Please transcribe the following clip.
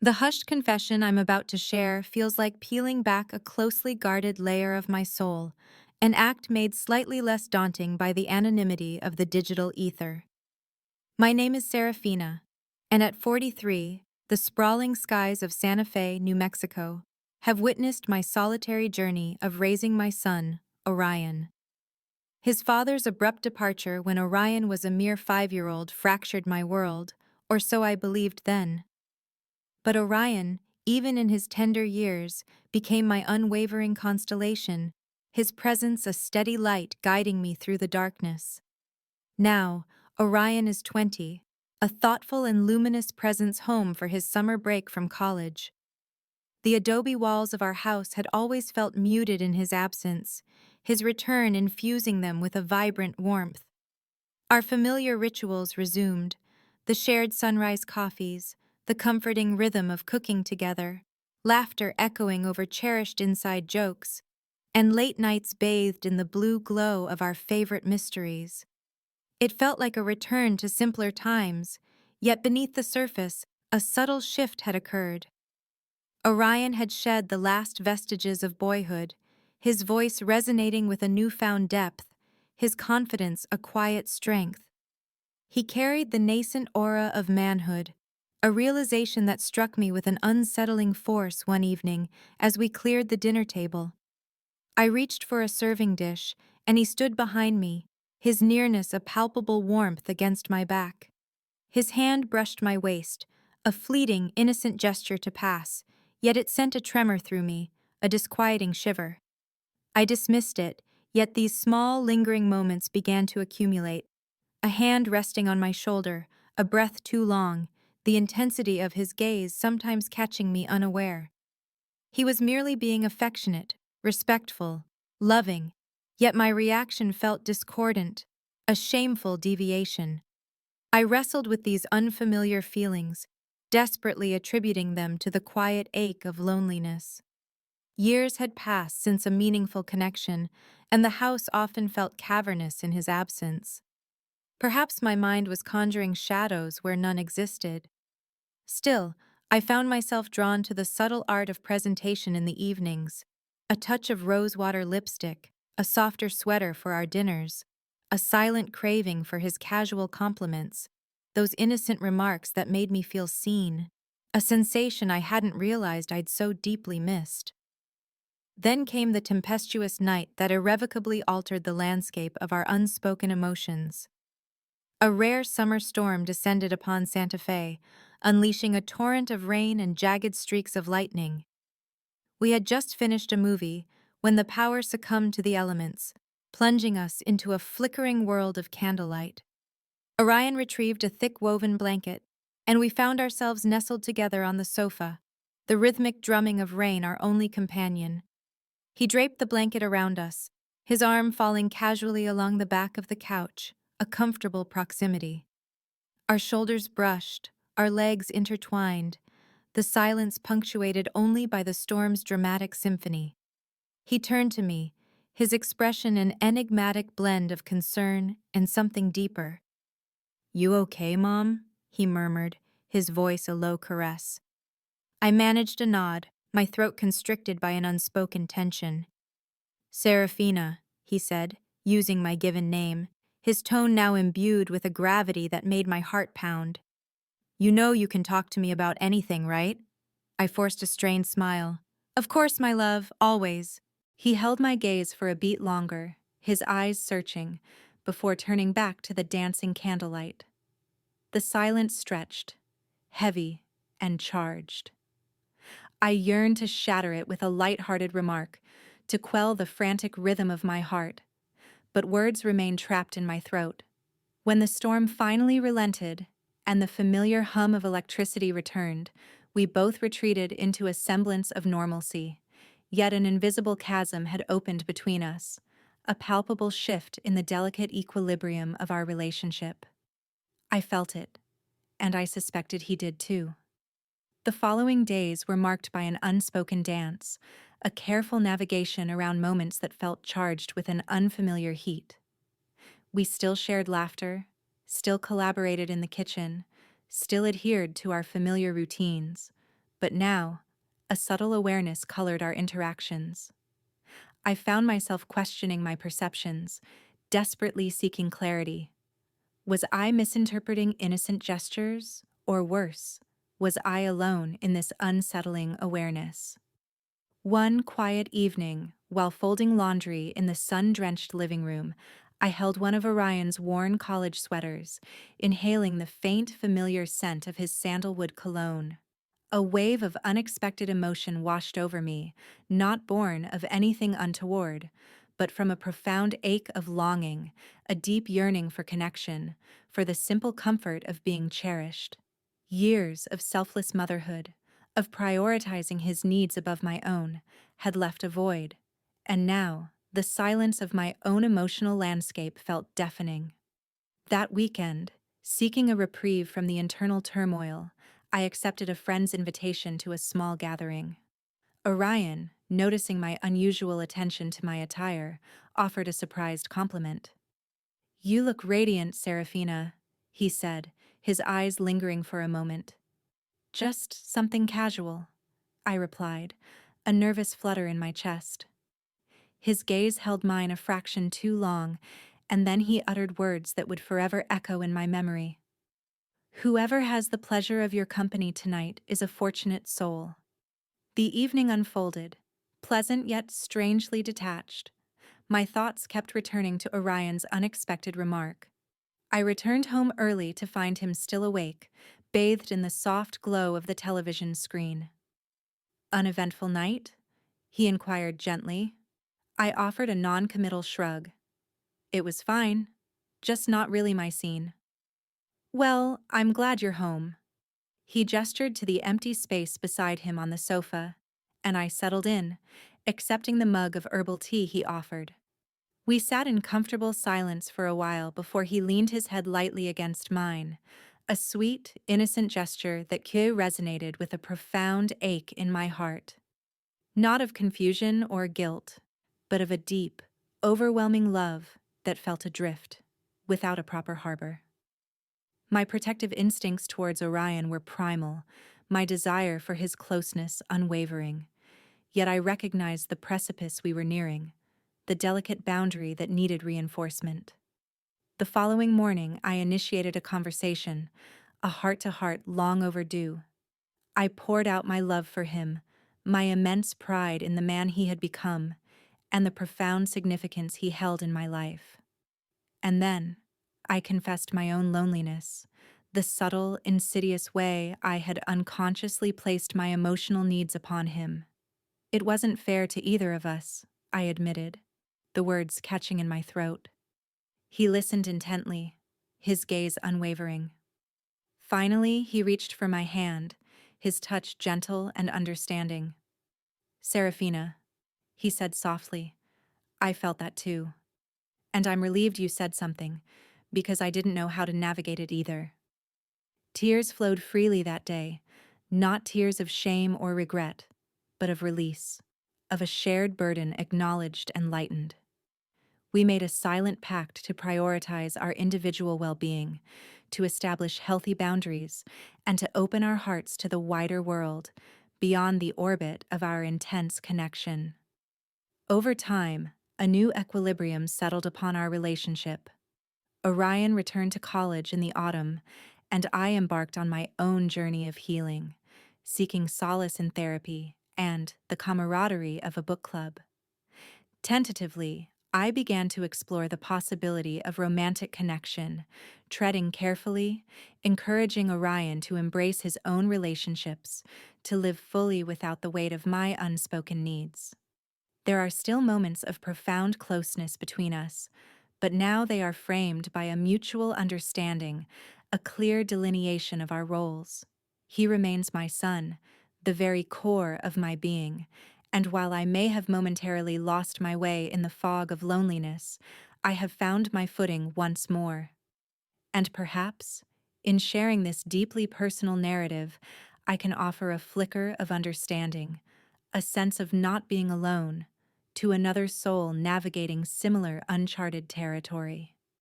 The hushed confession I'm about to share feels like peeling back a closely guarded layer of my soul, an act made slightly less daunting by the anonymity of the digital ether. My name is Seraphina, and at 43, the sprawling skies of Santa Fe, New Mexico, have witnessed my solitary journey of raising my son, Orion. His father's abrupt departure when Orion was a mere 5-year-old fractured my world, or so I believed then. But Orion, even in his tender years, became my unwavering constellation, his presence a steady light guiding me through the darkness. Now, Orion is 20, a thoughtful and luminous presence home for his summer break from college. The adobe walls of our house had always felt muted in his absence, his return infusing them with a vibrant warmth. Our familiar rituals resumed, the shared sunrise coffees, the comforting rhythm of cooking together, laughter echoing over cherished inside jokes, and late nights bathed in the blue glow of our favorite mysteries. It felt like a return to simpler times, yet beneath the surface, a subtle shift had occurred. Orion had shed the last vestiges of boyhood, his voice resonating with a newfound depth, his confidence a quiet strength. He carried the nascent aura of manhood, a realization that struck me with an unsettling force one evening as we cleared the dinner table. I reached for a serving dish, and he stood behind me, his nearness a palpable warmth against my back. His hand brushed my waist, a fleeting, innocent gesture to pass, yet it sent a tremor through me, a disquieting shiver. I dismissed it, yet these small, lingering moments began to accumulate. A hand resting on my shoulder, a breath too long, the intensity of his gaze sometimes catching me unaware. He was merely being affectionate, respectful, loving, yet my reaction felt discordant, a shameful deviation. I wrestled with these unfamiliar feelings, desperately attributing them to the quiet ache of loneliness. Years had passed since a meaningful connection, and the house often felt cavernous in his absence. Perhaps my mind was conjuring shadows where none existed. Still, I found myself drawn to the subtle art of presentation in the evenings, a touch of rosewater lipstick, a softer sweater for our dinners, a silent craving for his casual compliments, those innocent remarks that made me feel seen, a sensation I hadn't realized I'd so deeply missed. Then came the tempestuous night that irrevocably altered the landscape of our unspoken emotions. A rare summer storm descended upon Santa Fe, unleashing a torrent of rain and jagged streaks of lightning. We had just finished a movie when the power succumbed to the elements, plunging us into a flickering world of candlelight. Orion retrieved a thick woven blanket, and we found ourselves nestled together on the sofa, the rhythmic drumming of rain our only companion. He draped the blanket around us, his arm falling casually along the back of the couch, a comfortable proximity. Our shoulders brushed, our legs intertwined, the silence punctuated only by the storm's dramatic symphony. He turned to me, his expression an enigmatic blend of concern and something deeper. "You okay, Mom?" he murmured, his voice a low caress. I managed a nod, my throat constricted by an unspoken tension. "Seraphina," he said, using my given name, his tone now imbued with a gravity that made my heart pound. "You know you can talk to me about anything, right?" I forced a strained smile. "Of course, my love, always." He held my gaze for a beat longer, his eyes searching, before turning back to the dancing candlelight. The silence stretched, heavy and charged. I yearned to shatter it with a light-hearted remark, to quell the frantic rhythm of my heart, but words remained trapped in my throat. When the storm finally relented and the familiar hum of electricity returned, we both retreated into a semblance of normalcy, yet an invisible chasm had opened between us, a palpable shift in the delicate equilibrium of our relationship. I felt it, and I suspected he did too. The following days were marked by an unspoken dance, a careful navigation around moments that felt charged with an unfamiliar heat. We still shared laughter, still collaborated in the kitchen, still adhered to our familiar routines, But now, a subtle awareness colored our interactions. I found myself questioning my perceptions, desperately seeking clarity. Was I misinterpreting innocent gestures? Or worse, was I alone in this unsettling awareness? One quiet evening, while folding laundry in the sun-drenched living room, I held one of Orion's worn college sweaters, inhaling the faint, familiar scent of his sandalwood cologne. A wave of unexpected emotion washed over me, not born of anything untoward, but from a profound ache of longing, a deep yearning for connection, for the simple comfort of being cherished. Years of selfless motherhood, of prioritizing his needs above my own, had left a void, and now the silence of my own emotional landscape felt deafening. That weekend, seeking a reprieve from the internal turmoil, I accepted a friend's invitation to a small gathering. Orion, noticing my unusual attention to my attire, offered a surprised compliment. "You look radiant, Seraphina," he said, his eyes lingering for a moment. "Just something casual," I replied, a nervous flutter in my chest. His gaze held mine a fraction too long, and then he uttered words that would forever echo in my memory. "Whoever has the pleasure of your company tonight is a fortunate soul." The evening unfolded, pleasant yet strangely detached. My thoughts kept returning to Orion's unexpected remark. I returned home early to find him still awake, bathed in the soft glow of the television screen. "Uneventful night?" he inquired gently. I offered a non-committal shrug. "It was fine, just not really my scene." "Well, I'm glad you're home." He gestured to the empty space beside him on the sofa, and I settled in, accepting the mug of herbal tea he offered. We sat in comfortable silence for a while before he leaned his head lightly against mine, a sweet, innocent gesture that resonated with a profound ache in my heart. Not of confusion or guilt, but of a deep, overwhelming love that felt adrift, without a proper harbor. My protective instincts towards Orion were primal, my desire for his closeness unwavering. Yet I recognized the precipice we were nearing, the delicate boundary that needed reinforcement. The following morning, I initiated a conversation, a heart-to-heart long overdue. I poured out my love for him, my immense pride in the man he had become, and the profound significance he held in my life. And then, I confessed my own loneliness, the subtle, insidious way I had unconsciously placed my emotional needs upon him. It wasn't fair to either of us, I admitted, the words catching in my throat. He listened intently, his gaze unwavering. Finally, he reached for my hand, his touch gentle and understanding. "Seraphina," he said softly, "I felt that too. And I'm relieved you said something, because I didn't know how to navigate it either." Tears flowed freely that day, not tears of shame or regret, but of release, of a shared burden acknowledged and lightened. We made a silent pact to prioritize our individual well-being, to establish healthy boundaries, and to open our hearts to the wider world, beyond the orbit of our intense connection. Over time, a new equilibrium settled upon our relationship. Orion returned to college in the autumn, and I embarked on my own journey of healing, seeking solace in therapy and the camaraderie of a book club. Tentatively, I began to explore the possibility of romantic connection, treading carefully, encouraging Orion to embrace his own relationships, to live fully without the weight of my unspoken needs. There are still moments of profound closeness between us, but now they are framed by a mutual understanding, a clear delineation of our roles. He remains my son, the very core of my being, and while I may have momentarily lost my way in the fog of loneliness, I have found my footing once more. And perhaps, in sharing this deeply personal narrative, I can offer a flicker of understanding, a sense of not being alone, to another soul navigating similar uncharted territory.